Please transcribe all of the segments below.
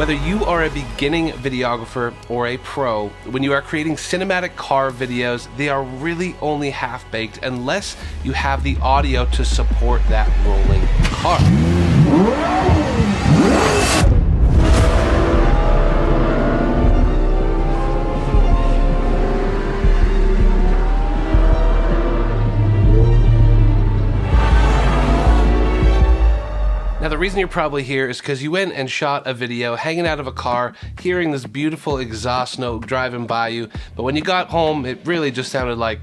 Whether you are a beginning videographer or a pro, when you are creating cinematic car videos, they are really only half-baked unless you have the audio to support that rolling car. Now the reason you're probably here is because you went and shot a video hanging out of a car, hearing this beautiful exhaust note driving by you, but when you got home, it really just sounded like...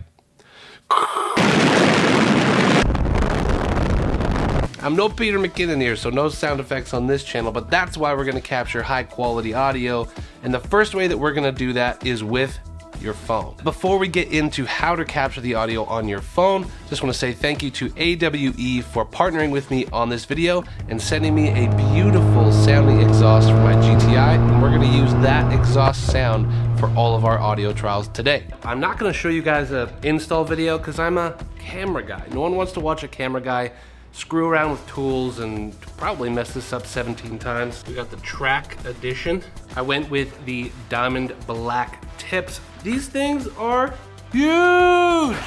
I'm no Peter McKinnon here, so no sound effects on this channel, but that's why we're going to capture high quality audio, and the first way that we're going to do that is with your phone. Before we get into how to capture the audio on your phone, just want to say thank you to AWE for partnering with me on this video and sending me a beautiful sounding exhaust for my GTI, and we're going to use that exhaust sound for all of our audio trials today. I'm not going to show you guys an install video because I'm a camera guy. No one wants to watch a camera guy screw around with tools and probably mess this up 17 times. We got the track edition. I went with the diamond black tips. These things are huge!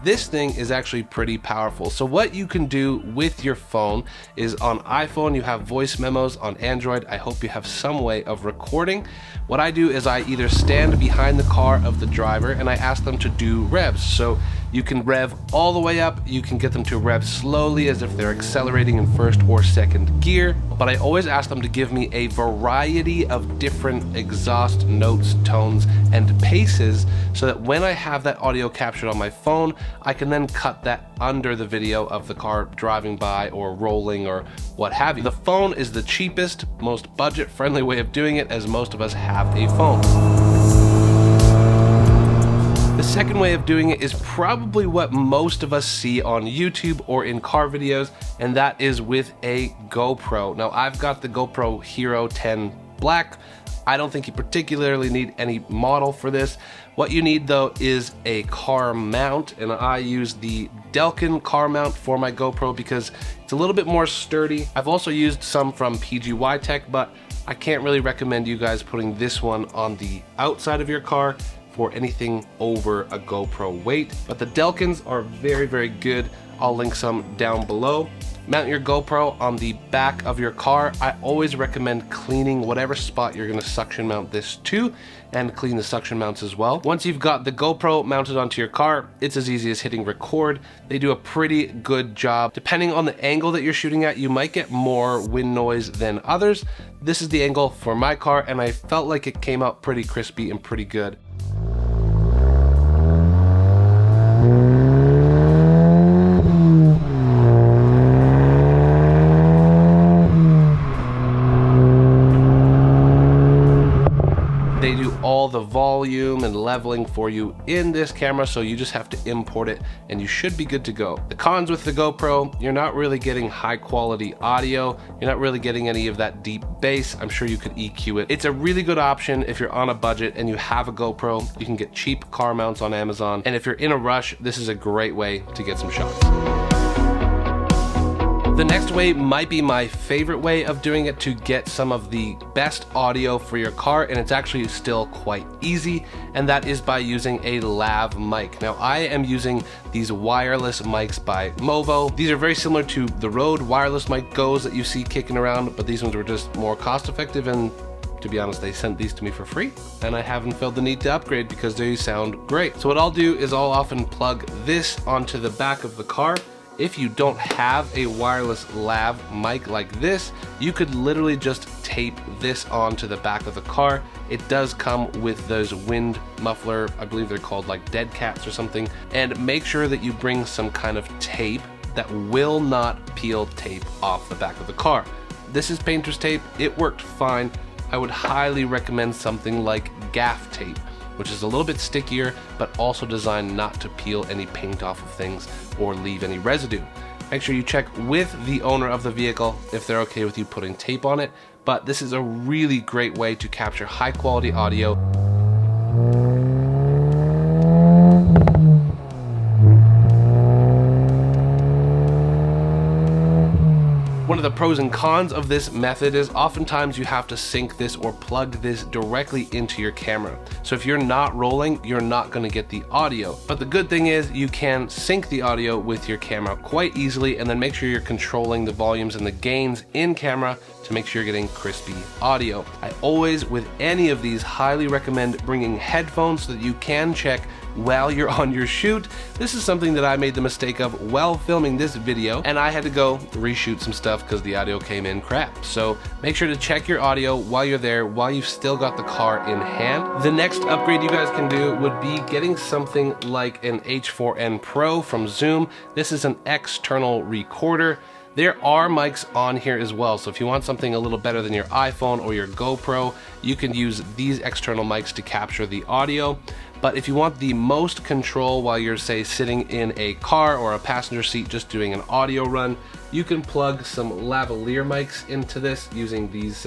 This thing is actually pretty powerful. So what you can do with your phone is on iPhone, you have voice memos. On Android, I hope you have some way of recording. What I do is I either stand behind the car of the driver and I ask them to do revs. So you can rev all the way up, you can get them to rev slowly as if they're accelerating in first or second gear, but I always ask them to give me a variety of different exhaust notes, tones, and paces so that when I have that audio captured on my phone, I can then cut that under the video of the car driving by or rolling or what have you. The phone is the cheapest, most budget-friendly way of doing it, as most of us have a phone. The second way of doing it is probably what most of us see on YouTube or in car videos, and that is with a GoPro. Now I've got the GoPro Hero 10 Black. I don't think you particularly need any model for this. What you need though is a car mount, and I use the Delkin car mount for my GoPro because it's a little bit more sturdy. I've also used some from PGY Tech, but I can't really recommend you guys putting this one on the outside of your car for anything over a GoPro weight, but the Delkins are very, very good. I'll link some down below. Mount your GoPro on the back of your car. I always recommend cleaning whatever spot you're gonna suction mount this to, and clean the suction mounts as well. Once you've got the GoPro mounted onto your car, it's as easy as hitting record. They do a pretty good job. Depending on the angle that you're shooting at, you might get more wind noise than others. This is the angle for my car, and I felt like it came out pretty crispy and pretty good. They do all the volume and leveling for you in this camera, so you just have to import it and you should be good to go. The cons with the GoPro, you're not really getting high quality audio. You're not really getting any of that deep bass. I'm sure you could EQ it. It's a really good option if you're on a budget and you have a GoPro. You can get cheap car mounts on Amazon. And if you're in a rush, this is a great way to get some shots. The next way might be my favorite way of doing it to get some of the best audio for your car, and it's actually still quite easy, and that is by using a Lav mic. Now I am using these wireless mics by Movo. These are very similar to the Rode wireless mic Go's that you see kicking around, but these ones were just more cost effective, and to be honest, they sent these to me for free, and I haven't felt the need to upgrade because they sound great. So what I'll do is I'll often plug this onto the back of the car. If you don't have a wireless lav mic like this, you could literally just tape this onto the back of the car. It does come with those wind muffler, I believe they're called like dead cats or something, and make sure that you bring some kind of tape that will not peel tape off the back of the car. This is painter's tape, it worked fine. I would highly recommend something like gaff tape, which is a little bit stickier, but also designed not to peel any paint off of things or leave any residue. Make sure you check with the owner of the vehicle if they're okay with you putting tape on it, but this is a really great way to capture high quality audio. One of the pros and cons of this method is oftentimes you have to sync this or plug this directly into your camera. So if you're not rolling, you're not going to get the audio. But the good thing is you can sync the audio with your camera quite easily, and then make sure you're controlling the volumes and the gains in camera to make sure you're getting crispy audio. I always, with any of these, highly recommend bringing headphones so that you can check while you're on your shoot. This is something that I made the mistake of while filming this video, and I had to go reshoot some stuff because the audio came in crap. So make sure to check your audio while you're there, while you've still got the car in hand. The next upgrade you guys can do would be getting something like an H4n Pro from Zoom. This is an external recorder. There are mics on here as well, so if you want something a little better than your iPhone or your GoPro, you can use these external mics to capture the audio. But if you want the most control while you're, say, sitting in a car or a passenger seat just doing an audio run, you can plug some lavalier mics into this using these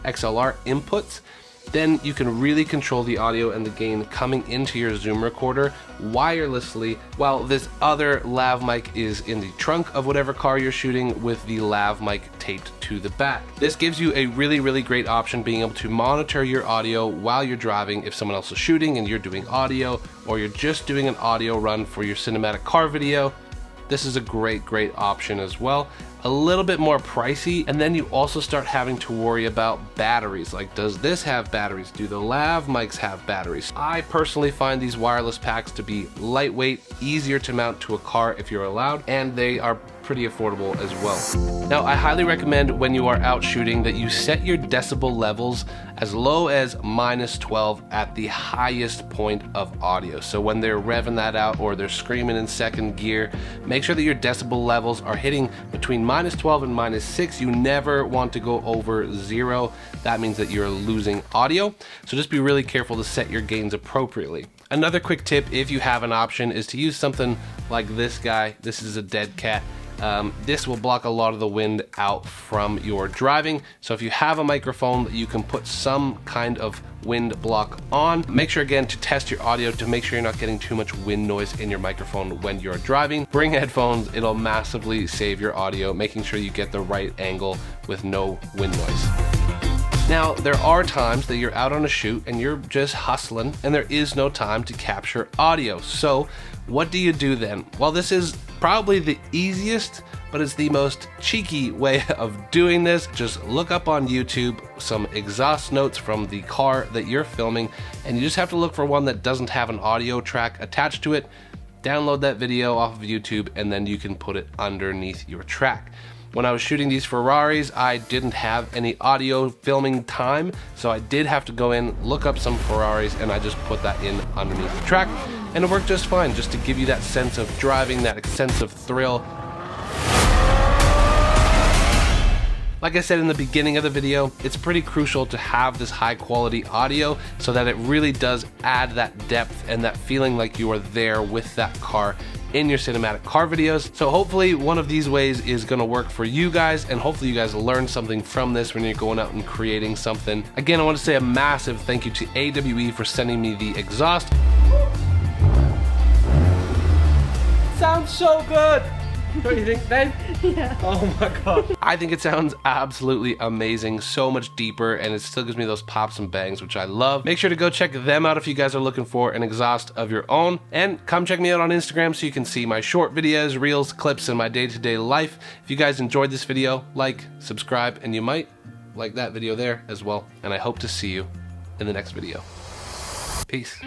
XLR inputs. Then you can really control the audio and the gain coming into your Zoom recorder wirelessly, while this other Lav mic is in the trunk of whatever car you're shooting with the Lav mic taped to the back. This gives you a really great option, being able to monitor your audio while you're driving if someone else is shooting and you're doing audio, or you're just doing an audio run for your cinematic car video. This is a great option as well. A little bit more pricey, and then you also start having to worry about batteries. Like, does this have batteries? Do the Lav mics have batteries? I personally find these wireless packs to be lightweight, easier to mount to a car if you're allowed, and they are pretty affordable as well. Now, I highly recommend when you are out shooting that you set your decibel levels as low as -12 at the highest point of audio. So when they're revving that out or they're screaming in second gear, make sure that your decibel levels are hitting between -12 and -6. You never want to go over 0. That means that you're losing audio. So just be really careful to set your gains appropriately. Another quick tip, if you have an option, is to use something like this guy. This is a dead cat. This will block a lot of the wind out from your driving. So if you have a microphone that you can put some kind of wind block on, make sure again to test your audio to make sure you're not getting too much wind noise in your microphone when you're driving. Bring headphones, it'll massively save your audio, making sure you get the right angle with no wind noise. Now, there are times that you're out on a shoot and you're just hustling and there is no time to capture audio. So what do you do then? Well, this is probably the easiest, but it's the most cheeky way of doing this. Just look up on YouTube some exhaust notes from the car that you're filming, and you just have to look for one that doesn't have an audio track attached to it. Download that video off of YouTube, and then you can put it underneath your track. When I was shooting these Ferraris, I didn't have any audio filming time, so I did have to go in, look up some Ferraris, and I just put that in underneath the track, and it worked just fine, just to give you that sense of driving, that sense of thrill. Like I said in the beginning of the video, it's pretty crucial to have this high quality audio so that it really does add that depth and that feeling like you are there with that car in your cinematic car videos. So hopefully one of these ways is gonna work for you guys, and hopefully you guys learn something from this when you're going out and creating something. Again, I want to say a massive thank you to AWE for sending me the exhaust. Sounds so good! Don't you think, babe? Yeah. Oh my god. I think it sounds absolutely amazing, so much deeper, and it still gives me those pops and bangs, which I love. Make sure to go check them out if you guys are looking for an exhaust of your own, and come check me out on Instagram so you can see my short videos, reels, clips, and my day-to-day life. If you guys enjoyed this video, like, subscribe, and you might like that video there as well, and I hope to see you in the next video. Peace.